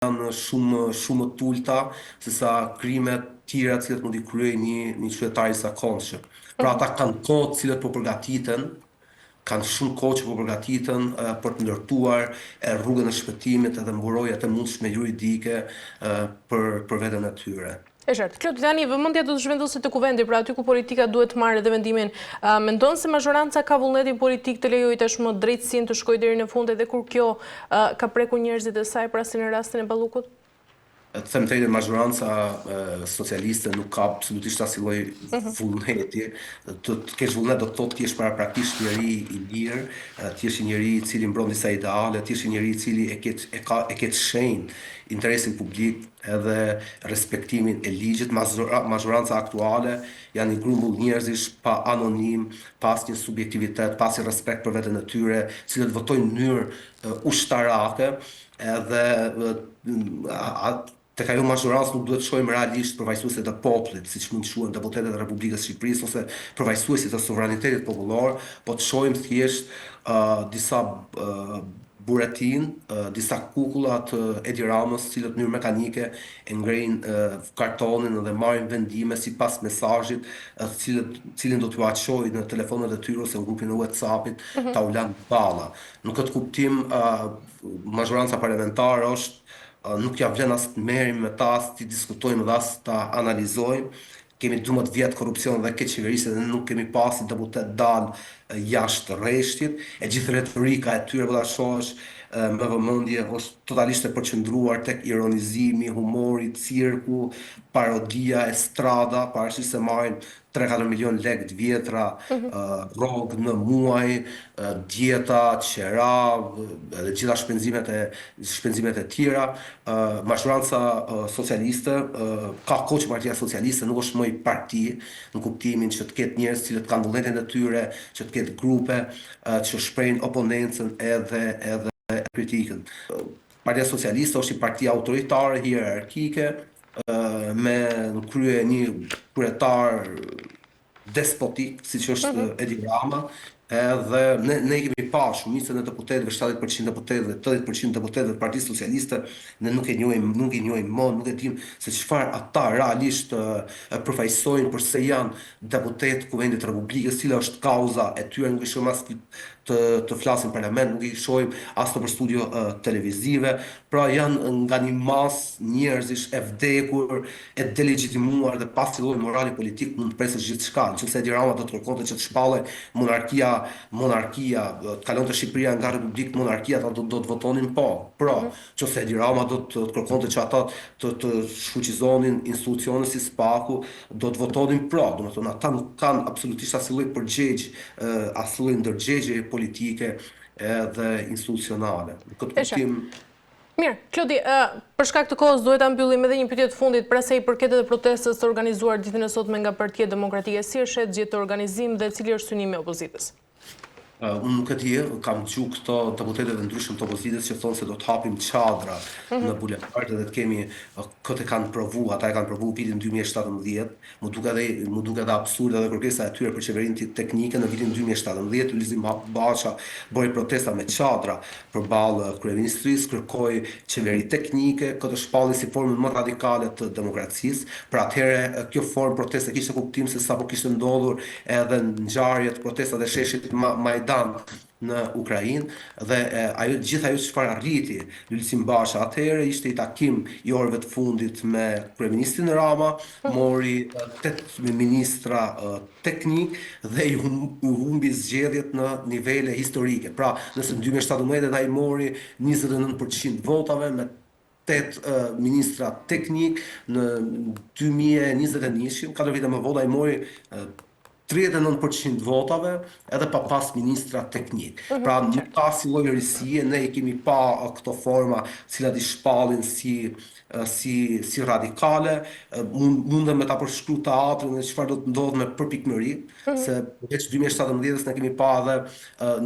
janë shumë të ulta se sa krimet tjera të cilët mund i kryej një qytetar i zakonshëm. Pra ata kanë kohë të cilët po përgatiten, kanë shumë kohë që po përgatiten për të ndërtuar rrugën e shpëtimit edhe mburojat e mundshme juridike për veten e tyre. E qartë. Klot, tani vëmendja do të zhvendoset te kuvendi, pra aty ku politika duhet të marrë edhe vendimin. Mendon se mazhoranca ka vullnetin politik të lejojë tashmë drejtësinë të shkojë deri në fund edhe kur kjo ka prekur njerëzit e saj, pra si në rastin e Ballukut? Të them të drejtën, mazhoranca socialiste nuk ka absolutisht asnjë lloj vullneti. Të kesh vullnet do të thotë të jesh paraprakisht njeri i lirë, të jesh një njeri i cili mbron disa ideale, të jesh një njeri i cili e ke të shenjtë interesin publik edhe respektimin e ligjit. Mazhoranca aktuale janë një grumbull njerëzish pa anonim, pas një subjektivitet, pas një respekt për veten e tyre, cilët votojnë në mënyrë ushtarake, edhe tek ajo mazhorancë nuk duhet të shohim realisht përfaqësuesit e popullit, siç mund të quhen deputetët e Republikës së Shqipërisë ose përfaqësuesit e sovranitetit popullor, po të shohim thjesht disa buretin, disa kukulla të Edi Ramës, cilët në mënyrë mekanike e ngrejnë kartonin dhe marrin vendime sipas mesazhit, cilin do t'ju aqojë në telefonat e tyre ose në grupin e WhatsAppit, ta u lanë balla. Në këtë kuptim, mazhoranca parlamentare nuk ja vlen as të merrim me ta, as të diskutojmë dhe as ta analizojmë. Kemi 12 vjet korrupsion dhe këtë qeverisë dhe nuk kemi pasi deputet dalë jashtë rreshtit. E gjithë retorika e tyre do ta shohësh me vëmendje është totalisht e përqendruar tek ironizimi, humori, cirku, parodia, estrada, pavarësisht se marrin 3-4 milion lekë të vjetra, rrogë në muaj, dieta, qera, edhe gjitha shpenzimet e tjera. Mazhoranca socialiste, ka kohë që Partia Socialiste nuk është më parti, në kuptimin që të ketë njerëz që kanë vullnetin e tyre, që të ketë grupe që shprehin oponencën edhe kritikën. Partia Socialiste është një parti autoritare, hierarkike, me në krye një kryetar despotik, siç është Edi Rama, edhe ne kemi pa shumicën e deputetëve, 70% deputetëve, 80% deputetëve të Partisë Socialiste, ne nuk i njohim më, nuk e dim se çfarë ata realisht përfaqësojnë, përse janë deputet kuvendit të Republikës, cila është kauza e tyre, nuk i shohim as të flasin në parlament, nuk i shohim as nëpër studio televizive, pra janë nga një masë njerëzish e vdekur, e delegitimuar dhe pa asnjë lloj morali politik mund të presësh gjithçka. Nëse Edi Rama do të kërkonte që të shpallej monarkia, të kalonte Shqipëria nga republikë në monarki, ata do të votonin po. Pra, nëse Edi Rama do të kërkonte që ata të shfuqizonin institucionet si SPAK-u, do të votonin pro. Domethënë ata nuk kanë absolutisht asnjë lloj përgjegjë, asnjë lloj ndërgjegje politike edhe institucionale. Në këtë kuptim. Mirë, Klodi, për shkak të kohës duhet ta mbyllim edhe një pyetje të fundit për sa i përket edhe protestës së organizuar ditën e sotme nga Partia Demokratike. Si është gjetur organizim dhe cili është synimi i opozitës? Unë nuk e di, kam dëgju këto deputetët e ndryshëm të opozitës që thonë se do të hapim çadra në bulevard dhe të kemi këtë kanë provu, ata e kanë provu vitin 2017, mu duke edhe absurde edhe kërkesa e tyre për qeverinë teknike. Në vitin 2017 Lulzim Basha bëri protesta me çadra përballë kryeministrisë, kërkoi qeveri teknike, këtë shpalli si formën më radikale të demokracisë. Për atëherë kjo formë proteste kishte kuptim se sapo kishte ndodhur edhe ngjarjet, protestat e sheshit Majdan në Ukrainë, dhe gjithë ajo çfarë arriti Lulzim Basha atëherë ishte i takim i orëve të fundit me kryeministrin Rama, mori 8 ministra teknik dhe i humbi zgjedhjet në nivele historike. Pra, nëse në 2017 ai mori 29% votave me 8 ministra teknik, në 2021, 4 vite më vonë, ai mori 39% votave edhe pa pas ministra teknik. Pra nuk ka asnjë lloj risie, ne i kemi pa këto forma cilat i shpallin si radikale, mundem me ta përshkruaj teatrin dhe çfarë do të ndodh me përpikmëri, se veç 2017-s ne kemi pa edhe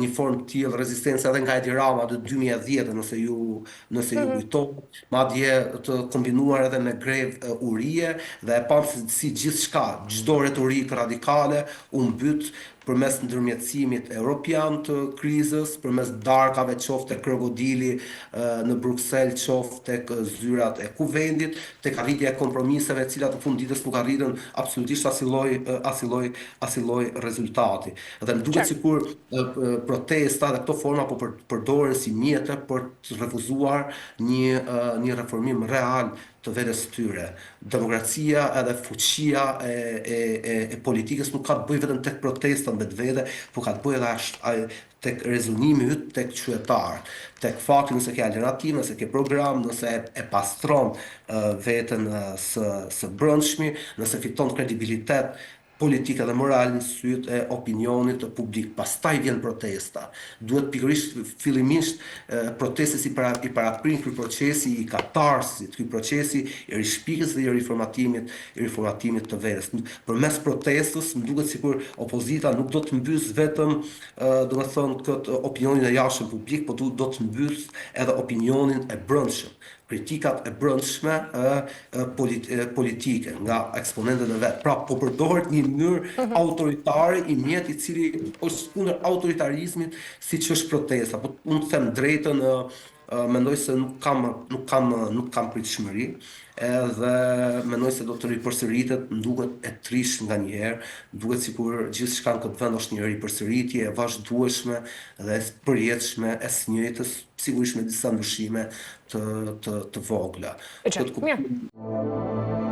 një formë të tillë rezistencë edhe nga Edi Rama në 2010, nëse ju kujtoni, madje të kombinuar edhe me grevë urie, dhe e pam si gjithçka, çdo retorikë radikale u mbyt përmes ndërmjetësimit evropian të krizës, përmes darkave qoftë tek krokodili në Bruksel, qoftë tek zyrat e kuvendit, tek arritja e kompromiseve, të cilat në fund ditës nuk arritën absolutisht asiloj rezultati. Dhe më duket sikur protesta dhe këto forma po përdoren si mjete për të refuzuar një reformim real të vetes tyre. Demokracia edhe fuqia e politikës nuk ka të bëjë vetëm tek protesta në vetvete, por ka të bëjë edhe tek rezonimi yt tek qytetarët, tek fakti nëse ke alternativë, nëse ke program, nëse e pastron veten së brendshmi, nëse fiton kredibilitet politik dhe moral në syt e opinionit të publik. Pastaj vjen protesta. Duhet pikërisht fillimisht protestës i paraprin ky procesi i katarsit, ky procesi i rishpikjes dhe i riformatimit të vetes. Përmes protestës më duket sikur opozita nuk do të mbys vetëm domethënë këtë opinionin e jashtëm publik, por do të mbys edhe opinionin e brendshëm, kritikat e brendshme politike nga eksponentët e vet. Pra po përdoret një mënyrë autoritare i mjet i cili është kundër autoritarizmit siç është protesta. Po unë them drejtën, mendoj se nuk kam pritshmëri, edhe mendoj se do të ripërsëritet, më duket e trisht nganjëherë, duket sikur gjithçka në këtë vend është një ripërsëritje e vazhdueshme dhe e përjetshme e së njëjtës, sigurisht me disa ndryshime të vogla. Mirë.